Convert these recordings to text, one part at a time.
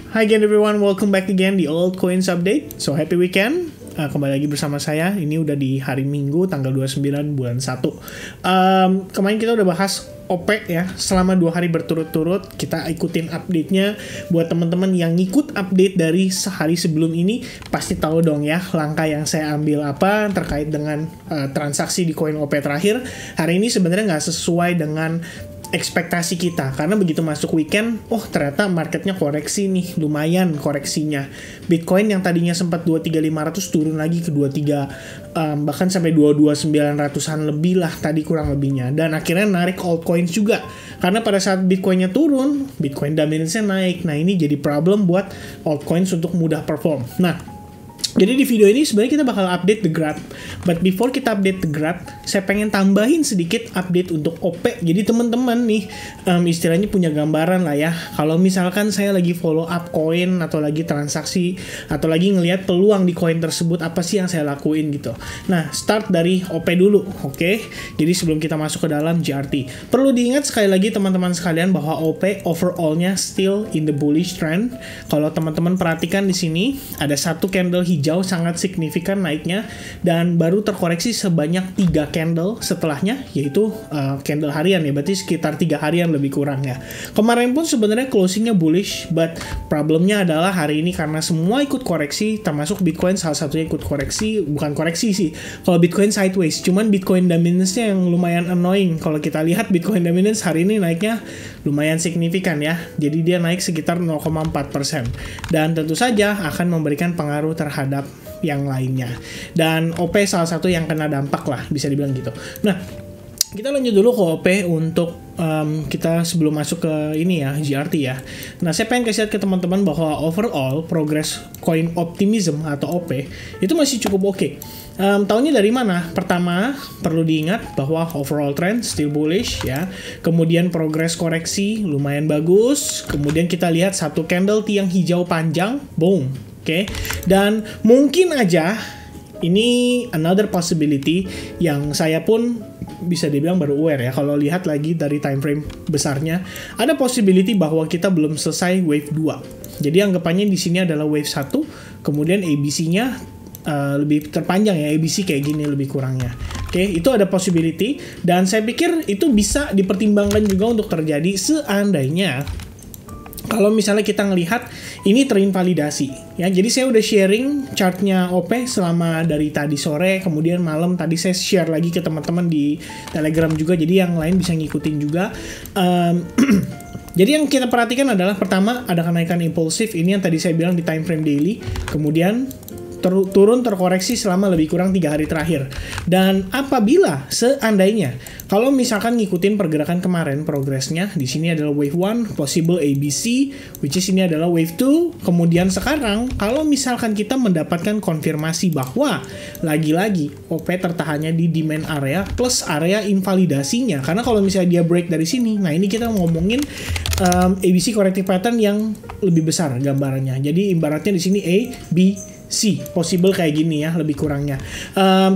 Hi again everyone, welcome back again di Old Coins Update. So happy weekend. Kembali lagi bersama saya. Ini udah di hari Minggu tanggal 29 bulan 1. Kemarin kita udah bahas OP ya. Selama 2 hari berturut-turut kita ikutin update-nya. Buat teman-teman yang ngikut update dari sehari sebelum ini pasti tahu dong ya langkah yang saya ambil apa terkait dengan transaksi di koin OP terakhir. Hari ini sebenarnya nggak sesuai dengan ekspektasi kita, karena begitu masuk weekend, ternyata marketnya koreksi nih, lumayan koreksinya. Bitcoin yang tadinya sempat 23.500 turun lagi ke 23, bahkan sampai 22.900-an lebih lah tadi kurang lebihnya. Dan akhirnya narik altcoins juga, karena pada saat Bitcoinnya turun, Bitcoin dominance-nya naik. Nah ini jadi problem buat altcoins untuk mudah perform. Nah, jadi di video ini sebenarnya kita bakal update the graph. But before kita update the graph, saya pengen tambahin sedikit update untuk OP. Jadi teman-teman nih istilahnya punya gambaran lah ya. Kalau misalkan saya lagi follow up koin atau lagi transaksi atau lagi ngelihat peluang di koin tersebut, apa sih yang saya lakuin gitu. Nah, start dari OP dulu, oke? Jadi sebelum kita masuk ke dalam GRT, perlu diingat sekali lagi teman-teman sekalian bahwa OP overall-nya still in the bullish trend. Kalau teman-teman perhatikan di sini ada satu candle hijau sangat signifikan naiknya dan baru terkoreksi sebanyak 3 candle setelahnya, yaitu candle harian ya, berarti sekitar 3 harian lebih kurang ya. Kemarin pun sebenarnya closingnya bullish, but problemnya adalah hari ini karena semua ikut koreksi, termasuk Bitcoin salah satunya ikut koreksi, bukan koreksi sih, kalau Bitcoin sideways, cuman Bitcoin dominance-nya yang lumayan annoying. Kalau kita lihat Bitcoin dominance hari ini naiknya lumayan signifikan ya, jadi dia naik sekitar 0,4% dan tentu saja akan memberikan pengaruh terhadap yang lainnya, dan OP salah satu yang kena dampak lah, bisa dibilang gitu. Nah, kita lanjut dulu ke OP untuk kita sebelum masuk ke ini ya, GRT ya. Nah, saya pengen kasih lihat ke teman-teman bahwa overall progress coin optimism atau OP itu masih cukup oke. Tahunnya dari mana? Pertama, perlu diingat bahwa overall trend still bullish ya. Kemudian progress koreksi lumayan bagus. Kemudian kita lihat satu candle tiang hijau panjang, boom. Oke. Dan mungkin aja ini another possibility yang saya pun bisa dibilang baru aware ya, kalau lihat lagi dari time frame besarnya, ada possibility bahwa kita belum selesai wave 2. Jadi anggapannya di sini adalah wave 1, kemudian ABC-nya lebih terpanjang ya, ABC kayak gini lebih kurangnya. Oke, itu ada possibility dan saya pikir itu bisa dipertimbangkan juga untuk terjadi seandainya kalau misalnya kita ngelihat ini terinvalidasi ya. Jadi saya udah sharing chartnya OP selama dari tadi sore, kemudian malam tadi saya share lagi ke teman-teman di Telegram juga, jadi yang lain bisa ngikutin juga. Jadi yang kita perhatikan adalah pertama ada kenaikan impulsif, ini yang tadi saya bilang di time frame daily, kemudian turun terkoreksi selama lebih kurang 3 hari terakhir. Dan apabila seandainya kalau misalkan ngikutin pergerakan kemarin progresnya, di sini adalah wave 1 possible ABC, which is ini adalah wave 2. Kemudian sekarang kalau misalkan kita mendapatkan konfirmasi bahwa lagi-lagi OP tertahannya di demand area plus area invalidasinya, karena kalau misalnya dia break dari sini, nah ini kita ngomongin ABC corrective pattern yang lebih besar gambarannya. Jadi ibaratnya di sini A, B, C, possible kayak gini ya, lebih kurangnya.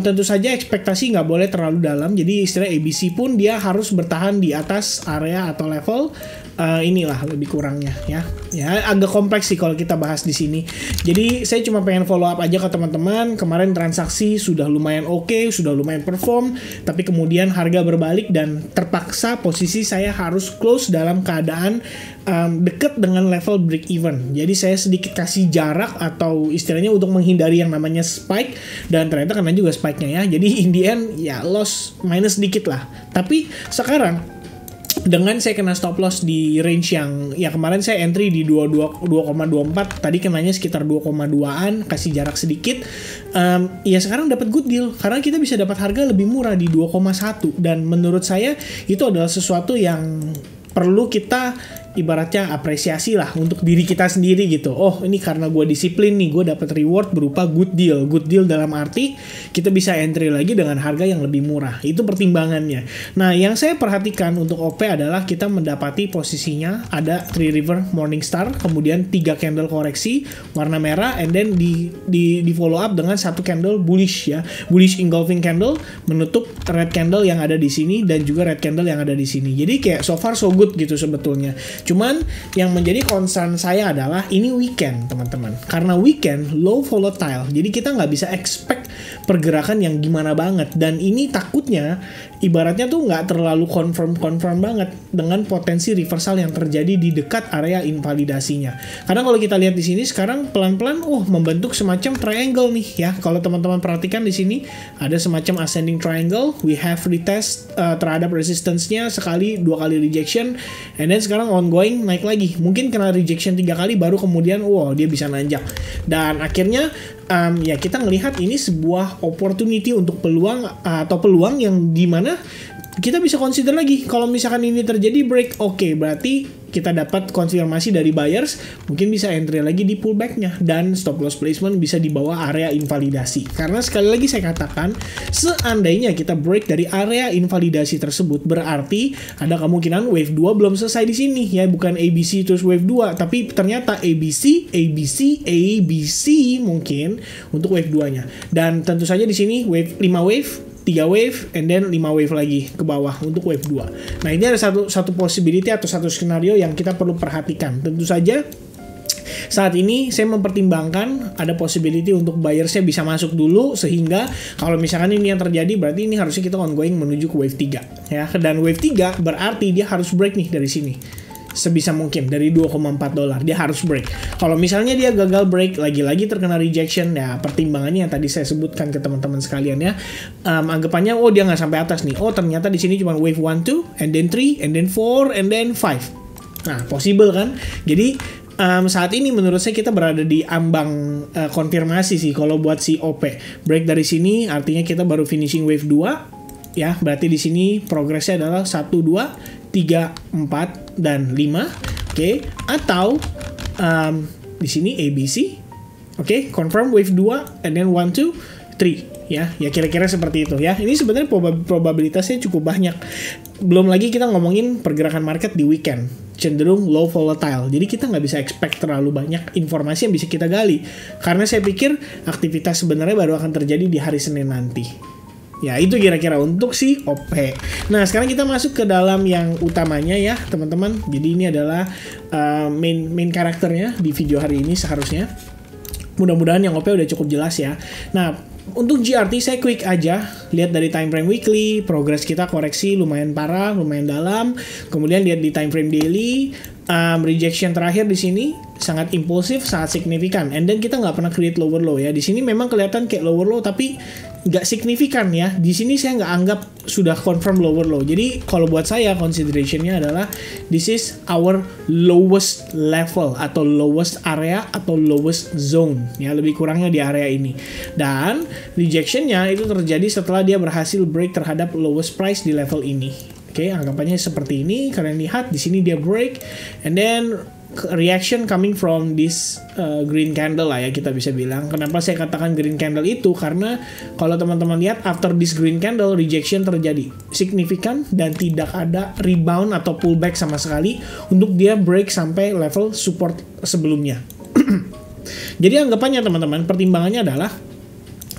Tentu saja ekspektasi nggak boleh terlalu dalam, jadi istilah ABC pun dia harus bertahan di atas area atau level inilah lebih kurangnya ya. Ya agak kompleks sih kalau kita bahas di sini. Jadi saya cuma pengen follow up aja ke teman-teman. Kemarin transaksi sudah lumayan oke, sudah lumayan perform, tapi kemudian harga berbalik dan terpaksa posisi saya harus close dalam keadaan dekat dengan level break even. Jadi saya sedikit kasih jarak atau istilahnya untuk menghindari yang namanya spike, dan ternyata kena juga spike-nya ya. Jadi in the end ya loss minus sedikit lah. Tapi sekarang dengan saya kena stop loss di range yang ya kemarin saya entry di 2,24, tadi kenanya sekitar 2,2an, kasih jarak sedikit, ya sekarang dapat good deal karena kita bisa dapat harga lebih murah di 2,1, dan menurut saya itu adalah sesuatu yang perlu kita ibaratnya apresiasi lah untuk diri kita sendiri gitu. Oh ini karena gue disiplin nih, gue dapat reward berupa good deal. Good deal dalam arti kita bisa entry lagi dengan harga yang lebih murah. Itu pertimbangannya. Nah yang saya perhatikan untuk OP adalah kita mendapati posisinya ada Three River Morningstar, kemudian 3 candle koreksi warna merah, and then di follow up dengan satu candle bullish ya, bullish engulfing candle menutup red candle yang ada di sini dan juga red candle yang ada di sini. Jadi kayak so far so good gitu sebetulnya. Cuman yang menjadi concern saya adalah ini weekend teman-teman. Karena weekend low volatile, jadi kita nggak bisa expect pergerakan yang gimana banget. Dan ini takutnya ibaratnya tuh nggak terlalu confirm banget dengan potensi reversal yang terjadi di dekat area invalidasinya. Karena kalau kita lihat di sini sekarang pelan-pelan membentuk semacam triangle nih ya. Kalau teman-teman perhatikan di sini ada semacam ascending triangle. We have retest terhadap resistance-nya sekali, 2 kali rejection, and then sekarang ongoing naik lagi. Mungkin kena rejection 3 kali baru kemudian dia bisa nanjak. Dan akhirnya ya kita ngelihat ini sebuah opportunity untuk peluang yang dimana kita bisa consider lagi. Kalau misalkan ini terjadi break, berarti kita dapat konfirmasi dari buyers, mungkin bisa entry lagi di pullback-nya, dan stop loss placement bisa di bawah area invalidasi. Karena sekali lagi saya katakan, seandainya kita break dari area invalidasi tersebut, berarti ada kemungkinan wave 2 belum selesai di sini ya, bukan ABC terus wave 2, tapi ternyata ABC mungkin untuk wave 2-nya. Dan tentu saja di sini 5 wave, 3 wave, and then 5 wave lagi ke bawah untuk wave 2. Nah, ini ada satu possibility atau satu skenario yang kita perlu perhatikan. Tentu saja saat ini saya mempertimbangkan ada possibility untuk buyersnya bisa masuk dulu, sehingga kalau misalkan ini yang terjadi berarti ini harusnya kita ongoing menuju ke wave 3 ya. Dan wave 3 berarti dia harus break nih dari sini. Sebisa mungkin dari $2,4 dia harus break. Kalau misalnya dia gagal break, lagi-lagi terkena rejection, ya pertimbangannya yang tadi saya sebutkan ke teman-teman sekalian ya, anggapannya dia nggak sampai atas nih, ternyata di sini cuma wave 1, 2, and then 3, and then 4, and then 5. Nah, possible kan? Jadi saat ini menurut saya kita berada di ambang konfirmasi sih kalau buat si OP. Break dari sini artinya kita baru finishing wave 2 ya, berarti di sini progresnya adalah 1, 2, 3, 4, dan 5. Atau di sini ABC. Confirm wave 2 and then 1, 2, 3 ya kira-kira seperti itu ya. Ini sebenarnya probabilitasnya cukup banyak. Belum lagi kita ngomongin pergerakan market di weekend, cenderung low volatile. Jadi kita nggak bisa expect terlalu banyak informasi yang bisa kita gali. Karena saya pikir aktivitas sebenarnya baru akan terjadi di hari Senin nanti. Ya, itu kira-kira untuk si OP. Nah, sekarang kita masuk ke dalam yang utamanya ya, teman-teman. Jadi ini adalah main karakternya di video hari ini seharusnya. Mudah-mudahan yang OP udah cukup jelas ya. Nah, untuk GRT saya quick aja. Lihat dari time frame weekly, progress kita koreksi lumayan parah, lumayan dalam. Kemudian lihat di time frame daily, rejection terakhir di sini sangat impulsif, sangat signifikan. And then kita nggak pernah create lower low ya. Di sini memang kelihatan kayak lower low tapi nggak signifikan ya. Di sini saya nggak anggap sudah confirm lower low. Jadi kalau buat saya considerationnya adalah this is our lowest level atau lowest area atau lowest zone ya, lebih kurangnya di area ini. Dan rejectionnya itu terjadi setelah dia berhasil break terhadap lowest price di level ini. Anggapannya seperti ini. Kalian lihat di sini dia break, and then reaction coming from this green candle lah ya, kita bisa bilang. Kenapa saya katakan green candle itu? Karena kalau teman-teman lihat after this green candle, rejection terjadi signifikan dan tidak ada rebound atau pullback sama sekali untuk dia break sampai level support sebelumnya. Jadi anggapannya teman-teman, pertimbangannya adalah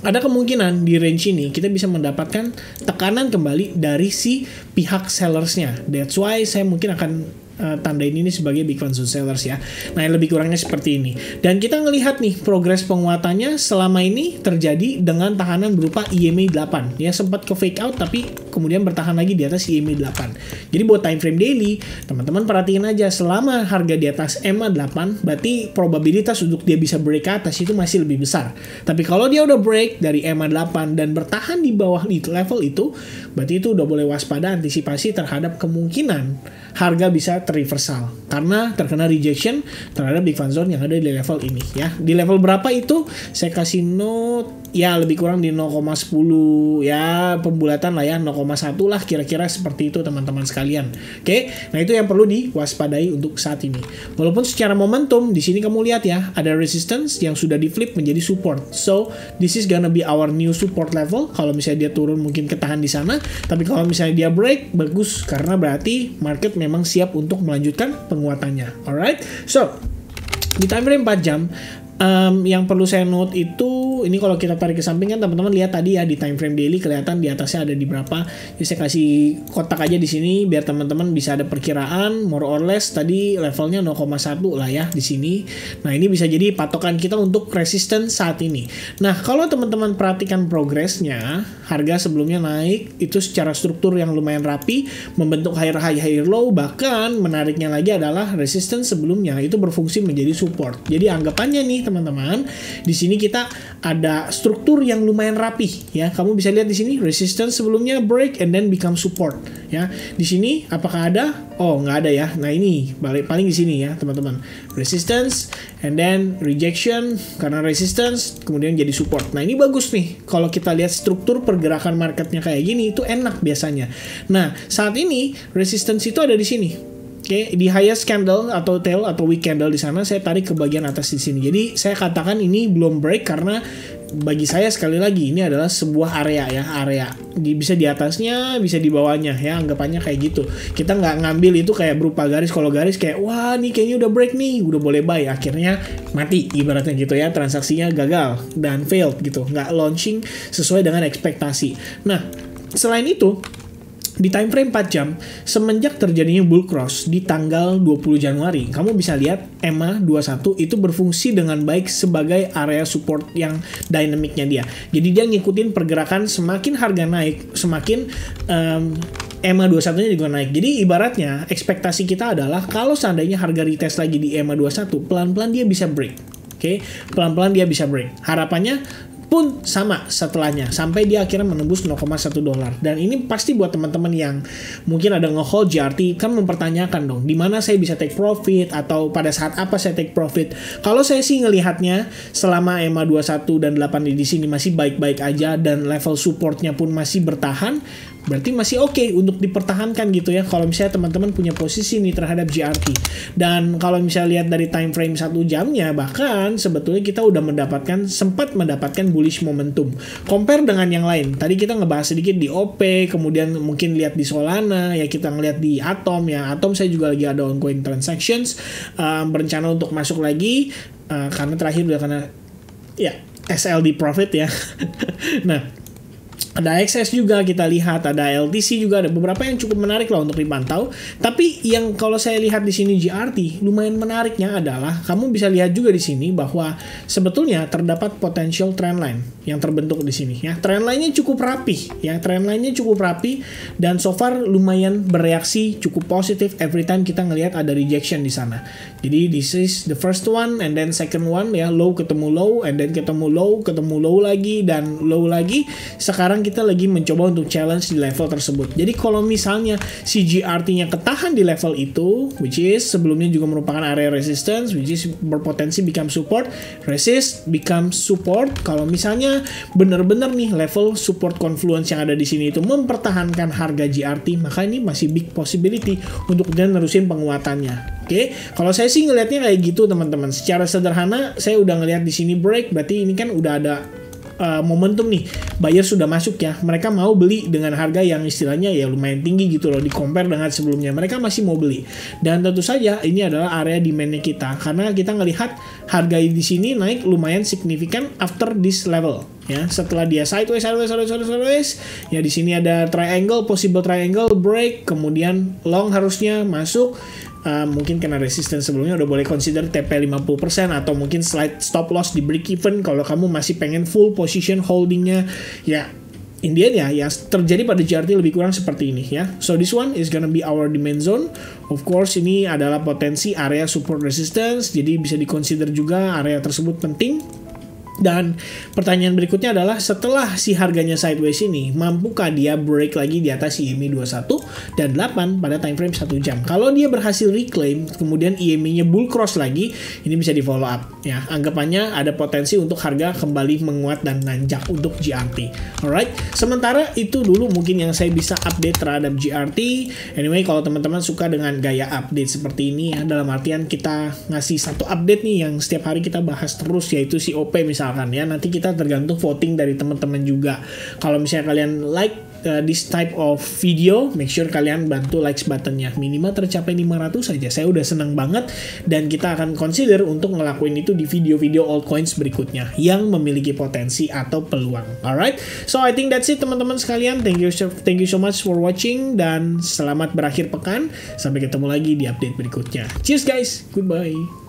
ada kemungkinan di range ini kita bisa mendapatkan tekanan kembali dari si pihak sellersnya. That's why saya mungkin akan tandain ini sebagai big fan zone sellers ya. Nah, yang lebih kurangnya seperti ini. Dan kita ngelihat nih progres penguatannya selama ini terjadi dengan tahanan berupa EMA 8 ya, sempat ke fake out tapi kemudian bertahan lagi di atas EMA 8. Jadi buat time frame daily, teman-teman perhatiin aja, selama harga di atas EMA 8 berarti probabilitas untuk dia bisa break ke atas itu masih lebih besar. Tapi kalau dia udah break dari EMA 8 dan bertahan di bawah di level itu, berarti itu udah boleh waspada, antisipasi terhadap kemungkinan harga bisa reversal karena terkena rejection terhadap big fan zone yang ada di level ini ya. Di level berapa itu saya kasih note ya, lebih kurang di 0,10 ya, pembulatan lah ya, 0,1 lah kira-kira seperti itu teman-teman sekalian. Nah itu yang perlu diwaspadai untuk saat ini. Walaupun secara momentum di sini kamu lihat ya, ada resistance yang sudah di flip menjadi support. So this is gonna be our new support level. Kalau misalnya dia turun mungkin ketahan di sana, tapi kalau misalnya dia break bagus karena berarti market memang siap untuk melanjutkan penguatannya. Alright, so di time frame 4 jam yang perlu saya note itu Ini kalau kita tarik ke samping kan teman-teman lihat tadi ya di time frame daily kelihatan di atasnya ada di berapa. Jadi saya kasih kotak aja di sini biar teman-teman bisa ada perkiraan more or less tadi levelnya 0,1 lah ya di sini. Nah, ini bisa jadi patokan kita untuk resistance saat ini. Nah, kalau teman-teman perhatikan progresnya, harga sebelumnya naik itu secara struktur yang lumayan rapi, membentuk higher high higher low, bahkan menariknya lagi adalah resistance sebelumnya itu berfungsi menjadi support. Jadi anggapannya nih teman-teman, di sini kita ada struktur yang lumayan rapi ya. Kamu bisa lihat di sini resistance sebelumnya break and then become support ya. Di sini apakah ada? Oh, nggak ada ya. Nah, ini balik paling di sini ya teman-teman. Resistance and then rejection karena resistance kemudian jadi support. Nah, ini bagus nih. Kalau kita lihat struktur pergerakan marketnya kayak gini itu enak biasanya. Nah, saat ini resistance itu ada di sini. Oke, di highest candle atau tail atau weak candle di sana saya tarik ke bagian atas di sini. Jadi saya katakan ini belum break karena bagi saya sekali lagi ini adalah sebuah area ya, bisa di atasnya, bisa di bawahnya ya, anggapannya kayak gitu. Kita nggak ngambil itu kayak berupa garis. Kalau garis kayak wah nih kayaknya udah break nih, udah boleh buy, akhirnya mati ibaratnya gitu ya, transaksinya gagal dan failed gitu, nggak launching sesuai dengan ekspektasi. Nah, selain itu di time frame 4 jam, semenjak terjadinya bull cross di tanggal 20 Januari, kamu bisa lihat EMA 21 itu berfungsi dengan baik sebagai area support yang dinamiknya dia. Jadi dia ngikutin pergerakan semakin harga naik, semakin EMA 21-nya juga naik. Jadi ibaratnya ekspektasi kita adalah kalau seandainya harga retest lagi di EMA 21, pelan-pelan dia bisa break. Oke, pelan-pelan dia bisa break. Harapannya pun sama setelahnya sampai dia akhirnya menembus 0,1 dolar. Dan ini pasti buat teman-teman yang mungkin ada nge-hold JRT kan mempertanyakan dong, di mana saya bisa take profit atau pada saat apa saya take profit. Kalau saya sih ngelihatnya selama EMA 21 dan 8 di sini masih baik-baik aja dan level supportnya pun masih bertahan, berarti masih oke untuk dipertahankan gitu ya kalau misalnya teman-teman punya posisi nih terhadap JRT. Dan kalau misalnya lihat dari time frame 1 jamnya, bahkan sebetulnya kita udah sempat mendapatkan bullish momentum compare dengan yang lain. Tadi kita ngebahas sedikit di OP, kemudian mungkin lihat di Solana ya, kita ngelihat di Atom ya. Atom saya juga lagi ada ongoing transactions, berencana untuk masuk lagi karena terakhir udah kena ya SLD profit ya. Nah, ada XS juga kita lihat, ada LTC juga, ada beberapa yang cukup menarik lah untuk dipantau. Tapi yang kalau saya lihat di sini JRT lumayan menariknya adalah kamu bisa lihat juga di sini bahwa sebetulnya terdapat potential trendline yang terbentuk di sini ya. Trendline-nya cukup rapi ya, trendline-nya cukup rapi dan so far lumayan bereaksi cukup positif every time kita ngelihat ada rejection di sana. Jadi this is the first one and then second one ya, low ketemu low and then ketemu low lagi dan low lagi. Sekarang kita lagi mencoba untuk challenge di level tersebut. Jadi kalau misalnya si JRT-nya ketahan di level itu, which is sebelumnya juga merupakan area resistance, which is berpotensi become support, resist become support. Kalau misalnya benar-benar nih level support confluence yang ada di sini itu mempertahankan harga JRT, maka ini masih big possibility untuk dia nerusin penguatannya. Oke, kalau saya sih ngelihatnya kayak gitu teman-teman. Secara sederhana saya udah ngelihat di sini break, berarti ini kan udah ada momentum nih, buyer sudah masuk ya, mereka mau beli dengan harga yang istilahnya ya lumayan tinggi gitu loh, di compare dengan sebelumnya, mereka masih mau beli. Dan tentu saja ini adalah area demandnya kita, karena kita ngelihat harga di sini naik lumayan signifikan after this level ya, setelah dia sideways ya. Di sini ada triangle, possible triangle break, kemudian long harusnya masuk. Mungkin karena resistance sebelumnya udah boleh consider TP 50% atau mungkin slide stop loss di break even kalau kamu masih pengen full position holdingnya ya. Indian ya, yang terjadi pada JRT lebih kurang seperti ini ya. So this one is gonna be our demand zone. Of course ini adalah potensi area support resistance, jadi bisa dikonsider juga area tersebut penting. Dan pertanyaan berikutnya adalah setelah si harganya sideways ini, mampukah dia break lagi di atas IMI 21 dan 8 pada time frame 1 jam? Kalau dia berhasil reclaim, kemudian IMI-nya bull cross lagi, ini bisa di follow up ya. Anggapannya ada potensi untuk harga kembali menguat dan nanjak untuk JRT. Alright, sementara itu dulu mungkin yang saya bisa update terhadap JRT. Anyway, kalau teman-teman suka dengan gaya update seperti ini ya, dalam artian kita ngasih satu update nih yang setiap hari kita bahas terus, yaitu si OP misalkan ya, nanti kita tergantung voting dari teman-teman juga. Kalau misalnya kalian like this type of video, make sure kalian bantu likes buttonnya. Minimal tercapai 500 saja. Saya udah seneng banget. Dan kita akan consider untuk ngelakuin itu di video-video altcoins berikutnya yang memiliki potensi atau peluang. Alright, so I think that's it teman-teman sekalian. Thank you so much for watching dan selamat berakhir pekan. Sampai ketemu lagi di update berikutnya. Cheers guys, goodbye.